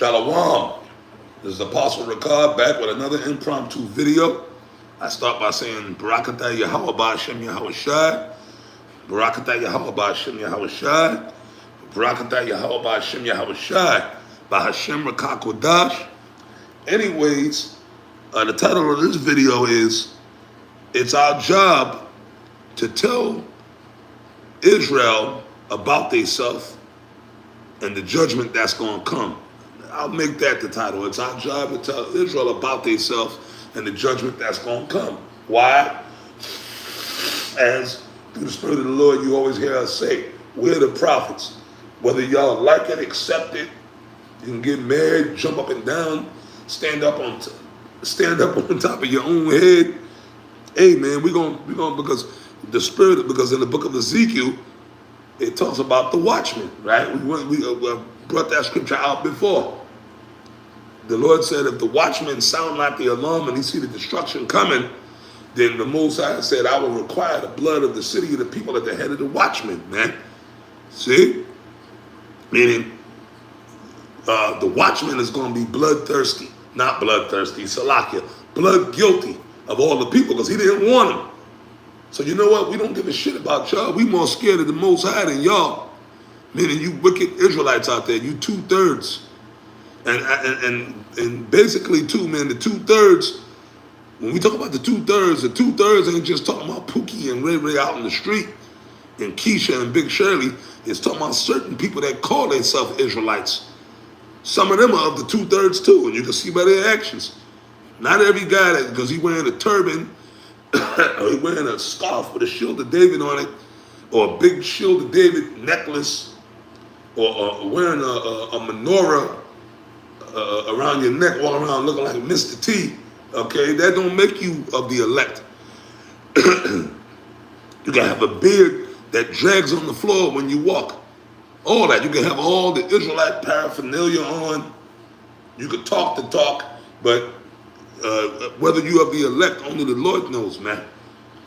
Shalom. This is Apostle Ricard back with another impromptu video. I start by saying Barakatah Yahweh Ba'Shem Yahweh Shai. Barakatah Yahweh Ba'Shem Yahweh Shai. Barakatah Yahweh Ba'Shem Yahweh Shai. Ba'Hashem Rakakodash. Anyways, the title of this video is, it's our job to tell Israel about themselves and the judgment that's going to come. I'll make that the title. It's our job to tell Israel about themselves and the judgment that's going to come. Why? As through the Spirit of the Lord, you always hear us say, we're the prophets. Whether y'all like it, accept it, you can get married, jump up and down, stand up on top of your own head. Hey man, we're gonna because the Spirit, because in the book of Ezekiel, it talks about the watchman, right? We brought that scripture out before. The Lord said, if the watchman sound like the alarm and he see the destruction coming, then the Most High said, I will require the blood of the city of the people at the head of the watchman, man. See? Meaning, the watchman is going to be bloodthirsty. Not bloodthirsty, Salakia. Blood guilty of all the people because he didn't want them. So you know what? We don't give a shit about y'all. We more scared of the Most High than y'all. Meaning you wicked Israelites out there, you 2/3. And basically too, man, the 2/3, when we talk about the 2/3 ain't just talking about Pookie and Ray Ray out in the street and Keisha and Big Shirley. It's talking about certain people that call themselves Israelites. Some of them are of the 2/3 too, and you can see by their actions. Not every guy that, because he wearing a turban, or he wearing a scarf with a shield of David on it, or a big shield of David necklace, or wearing a menorah around your neck, walking around looking like Mr. T, okay, that don't make you of the elect. You can have a beard that drags on the floor when you walk. All that. You can have all the Israelite paraphernalia on. You can talk the talk, but whether you are the elect, only the Lord knows, man.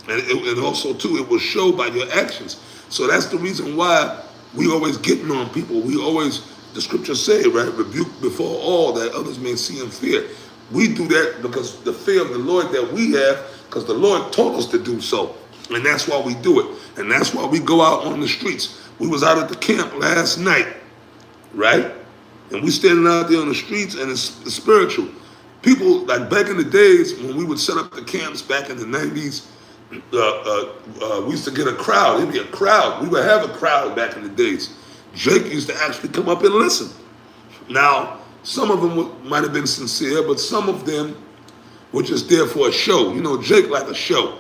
And also, too, it will show by your actions. So that's the reason why we always getting on people. We always, the scriptures say, right, rebuke before all that others may see and fear. We do that because the fear of the Lord that we have, because the Lord told us to do so. And that's why we do it. And that's why we go out on the streets. We was out at the camp last night, right? And we standing out there on the streets, and it's spiritual. People, like back in the days when we would set up the camps back in the 90s, we used to get a crowd. It'd be a crowd. We would have a crowd back in the days. Jake used to actually come up and listen. Now, some of them might have been sincere, but some of them were just there for a show. You know, Jake like a show.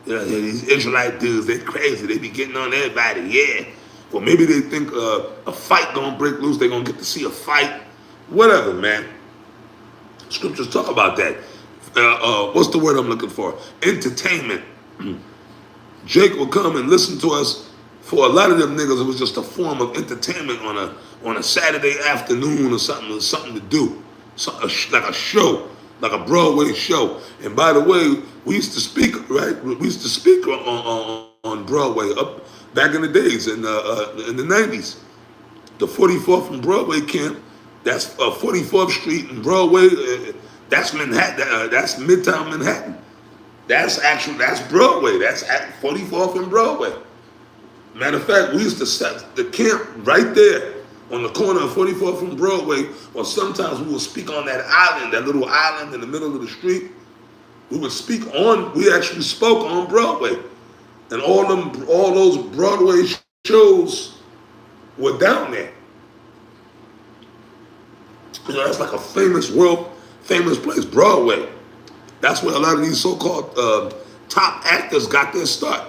Yeah, these Israelite dudes, they're crazy. They be getting on everybody, yeah. Or maybe they think a fight gonna break loose. They're gonna get to see a fight. Whatever, man. Scriptures talk about that. What's the word I'm looking for? Entertainment. Jake will come and listen to us. For a lot of them niggas, it was just a form of entertainment on a Saturday afternoon or something to do. Like a show, like a Broadway show. And by the way, we used to speak, right? We used to speak on Broadway up back in the days in the 90s. The 44th and Broadway camp, that's 44th Street and Broadway, that's Manhattan, that's Midtown Manhattan. That's Broadway, that's at 44th and Broadway. Matter of fact, we used to set the camp right there on the corner of 44th and Broadway, or sometimes we would speak on that island, that little island in the middle of the street. We actually spoke on Broadway. And all those Broadway shows were down there. You know, that's like a famous place, Broadway. That's where a lot of these so-called top actors got their start.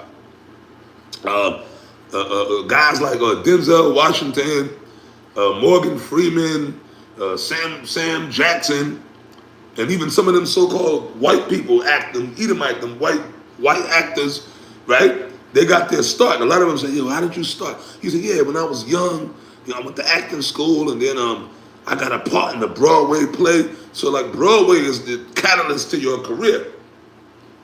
Guys like Denzel Washington, Morgan Freeman, Sam Jackson, and even some of them so-called white people Edomite, them white actors, right? They got their start. And a lot of them say, yo, how did you start? He said, yeah, when I was young, I went to acting school, and then I got a part in the Broadway play. So like Broadway is the catalyst to your career.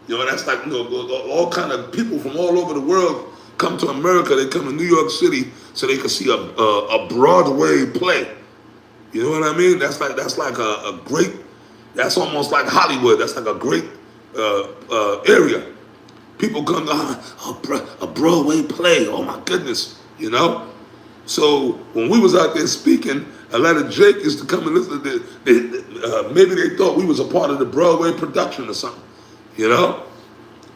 You know, that's like, all kind of people from all over the world come to America. They come to New York City so they can see a Broadway play. You know what I mean? That's like a great. That's almost like Hollywood. That's like a great area. People come to a Broadway play. Oh my goodness, you know. So when we was out there speaking, a lot of Jake used to come and listen to maybe they thought we was a part of the Broadway production or something, you know?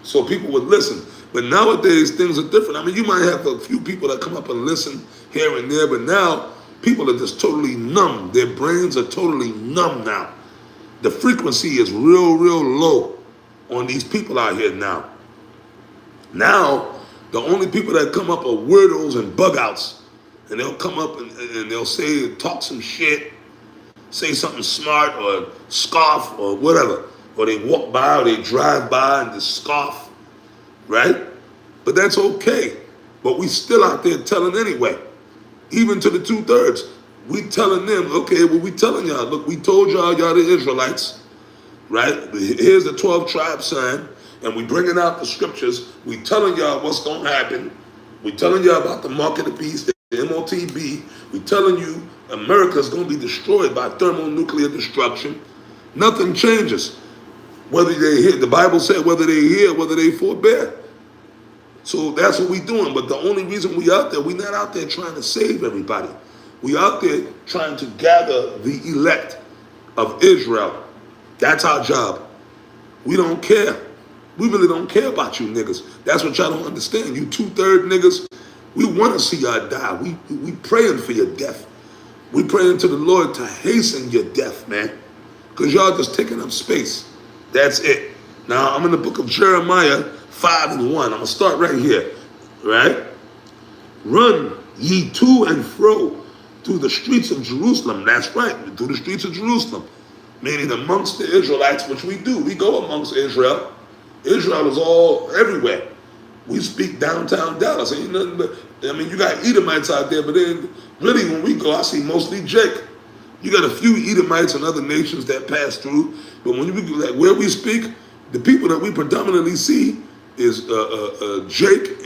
So people would listen. But nowadays, things are different. I mean, you might have a few people that come up and listen here and there, but now people are just totally numb. Their brains are totally numb now. The frequency is real, real low on these people out here now. Now, the only people that come up are weirdos and bug outs. And they'll come up and they'll say, talk some shit, say something smart or scoff or whatever. Or they walk by or they drive by and just scoff, right? But that's okay. But we still out there telling anyway. Even to the 2/3. We telling them, okay, well, we telling y'all, look, we told y'all the Israelites, right? Here's the 12 tribe sign, and we bringing out the scriptures. We telling y'all what's going to happen. We telling y'all about the mark of the beast, the MOTB. We telling you America's going to be destroyed by thermonuclear destruction. Nothing changes. Whether they hear, the Bible said whether they hear, whether they forbear. So that's what we doing. But the only reason we out there, we not out there trying to save everybody. We out there trying to gather the elect of Israel. That's our job. We don't care. We really don't care about you niggas. That's what y'all don't understand. You 2/3 niggas, we want to see y'all die. We praying for your death. We praying to the Lord to hasten your death, man. Because y'all just taking up space. That's it. Now, I'm in the book of Jeremiah 5:1. I'm going to start right here, right? Run ye to and fro through the streets of Jerusalem. That's right, through the streets of Jerusalem. Meaning amongst the Israelites, which we do. We go amongst Israel. Israel is all everywhere. We speak downtown Dallas. Ain't nothing but, I mean, you got Edomites out there, but then really when we go, I see mostly Jake. You got a few Edomites and other nations that pass through, but when we like where we speak, the people that we predominantly see is Jake,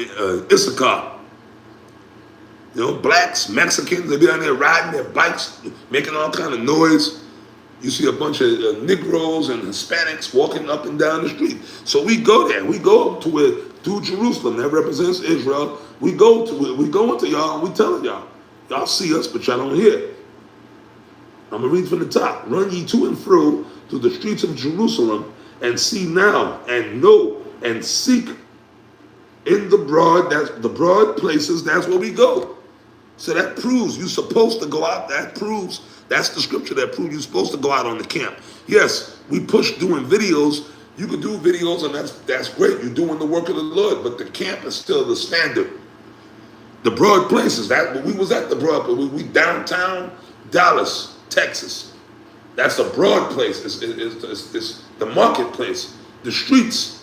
Issachar. You know, blacks, Mexicans, they be down there riding their bikes, making all kind of noise. You see a bunch of Negroes and Hispanics walking up and down the street. So we go there. We go to where, through Jerusalem, that represents Israel. We go to it. We go into y'all and we telling y'all. Y'all see us, but y'all don't hear. I'm going to read from the top. Run ye to and fro through the streets of Jerusalem and see now and know and seek in the broad places. That's where we go. So that proves you're supposed to go out. That proves, that's the scripture that proves you're supposed to go out on the camp. Yes, we push doing videos. You can do videos and that's great. You're doing the work of the Lord, but the camp is still the standard. The broad places, that we was at the broad, but we downtown Dallas, Texas. That's a broad place. It's the marketplace, the streets.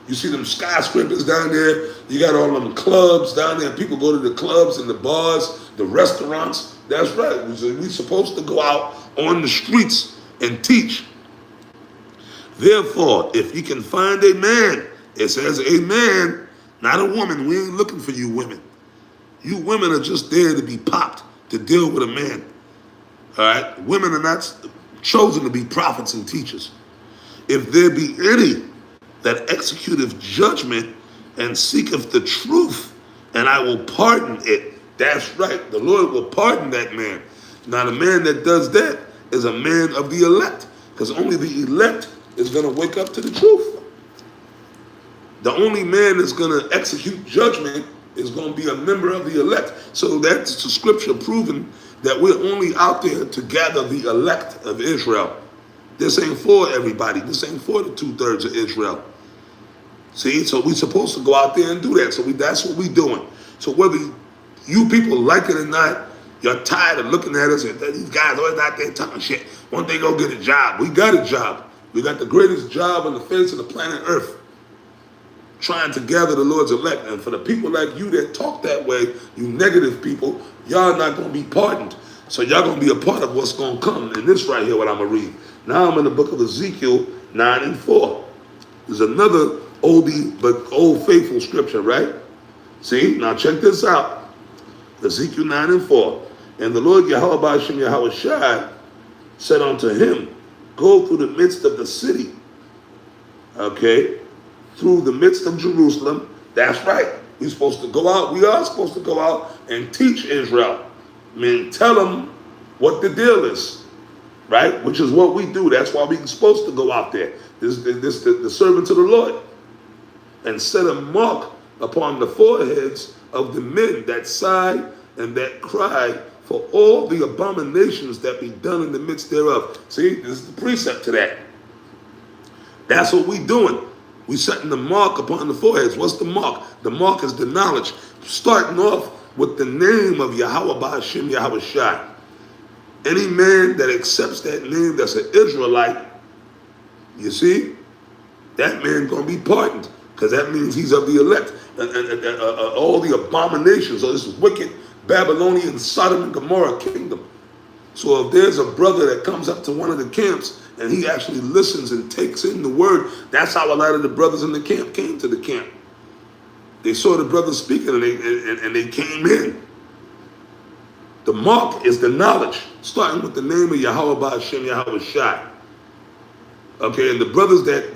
You see them skyscrapers down there. You got all them clubs down there. People go to the clubs and the bars, the restaurants. That's right. We're supposed to go out on the streets and teach. Therefore, if you can find a man, it says a man, not a woman. We ain't looking for you women. You women are just there to be popped, to deal with a man. All right? Women are not chosen to be prophets and teachers. If there be any that executeth judgment and seeketh the truth, and I will pardon it. That's right. The Lord will pardon that man. Now, the man that does that is a man of the elect, because only the elect is going to wake up to the truth. The only man that's going to execute judgment is going to be a member of the elect. So that's the scripture proving that we're only out there to gather the elect of Israel. This ain't for everybody. This ain't for the 2/3 of Israel. See, so we're supposed to go out there and do that. So that's what we're doing. So whether you people like it or not, you're tired of looking at us and these guys always out there talking shit. One day go get a job. We got a job. We got the greatest job on the face of the planet Earth, trying to gather the Lord's elect. And for the people like you that talk that way, you negative people, y'all not going to be pardoned. So y'all going to be a part of what's going to come. And this right here, what I'm going to read. Now I'm in the book of Ezekiel 9:4. There's another oldie but old faithful scripture, right? See, now check this out. Ezekiel 9:4. And the Lord Yahweh Hashem Yahweh Shai said unto him, go through the midst of the city, okay, through the midst of Jerusalem. That's right. We're supposed to go out. We are supposed to go out and teach Israel. I mean, tell them what the deal is, right? Which is what we do. That's why we're supposed to go out there. The servants of the Lord. And set a mark upon the foreheads of the men that sigh and that cry for all the abominations that be done in the midst thereof. See, this is the precept to that. That's what we doing. We setting the mark upon the foreheads. What's the mark? The mark is the knowledge. Starting off with the name of Yahweh Ba'ashem Yahweh Shai. Any man that accepts that name that's an Israelite, you see, that man gonna be pardoned, because that means he's of the elect. All the abominations of this wicked Babylonian Sodom and Gomorrah kingdom. So if there's a brother that comes up to one of the camps and he actually listens and takes in the word, that's how a lot of the brothers in the camp came to the camp. They saw the brothers speaking and they came in. The mark is the knowledge, starting with the name of Yahweh Ba'ashem Yahweh Shai. Okay, and the brothers that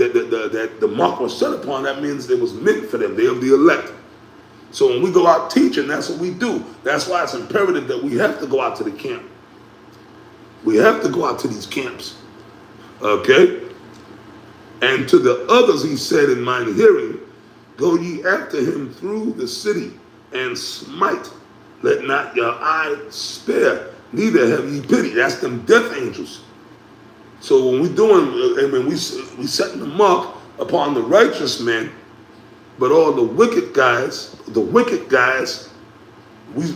the mark was set upon, that means it was meant for them. They are the elect. So when we go out teaching, that's what we do. That's why it's imperative that we have to go out to the camp. We have to go out to these camps. Okay? And to the others he said in mine hearing, go ye after him through the city and smite. Let not your eye spare, neither have ye pity. That's them death angels. So when we doing, and when we setting the mark upon the righteous men, but all the wicked guys, we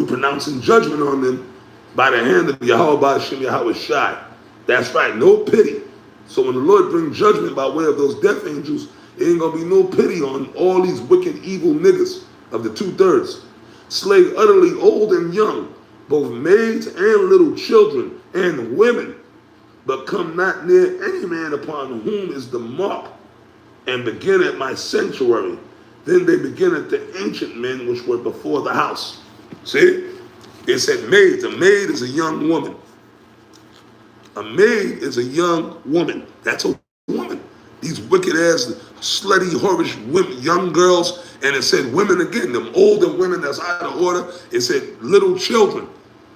pronouncing judgment on them by the hand of Yahweh Ba'ashem Yahweh Shai. That's right, no pity. So when the Lord brings judgment by way of those death angels, it ain't gonna be no pity on all these wicked, evil niggas of the 2/3. Slay utterly old and young, both maids and little children and women, but come not near any man upon whom is the mark, and begin at my sanctuary. Then they begin at the ancient men which were before the house. See? It said maids. A maid is a young woman. A maid is a young woman. That's a woman. These wicked ass, slutty, whorish women, young girls. And it said women again, them older women that's out of order. It said little children.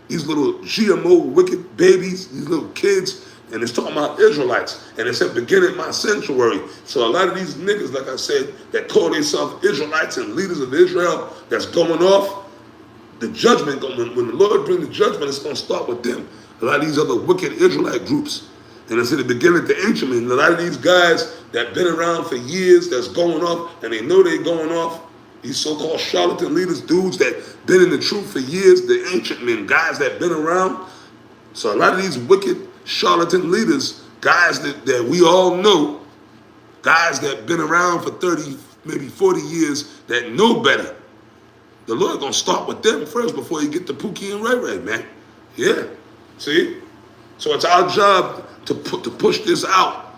These little GMO wicked babies, these little kids. And it's talking about Israelites. And it said, begin at my sanctuary. So a lot of these niggas, like I said, that call themselves Israelites and leaders of Israel, that's going off, the judgment, when the Lord brings the judgment, it's going to start with them. A lot of these other wicked Israelite groups. And it said, begin at the ancient men. A lot of these guys that been around for years, that's going off, and they know they going off, these so-called charlatan leaders, dudes that been in the truth for years, the ancient men, guys that been around. So a lot of these wicked charlatan leaders, guys that we all know, guys that been around for 30, maybe 40 years, that know better. The Lord gonna start with them first before you get to Pookie and Ray Ray, man. Yeah, see? So it's our job to push this out,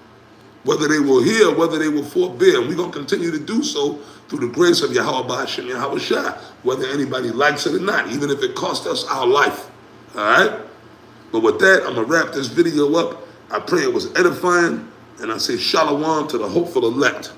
whether they will hear, whether they will forbear. And we're gonna continue to do so through the grace of Yahweh Ba'ashem Yahweh Shai, whether anybody likes it or not, even if it costs us our life, all right? But with that, I'm going to wrap this video up. I pray it was edifying, and I say shalom to the hopeful elect.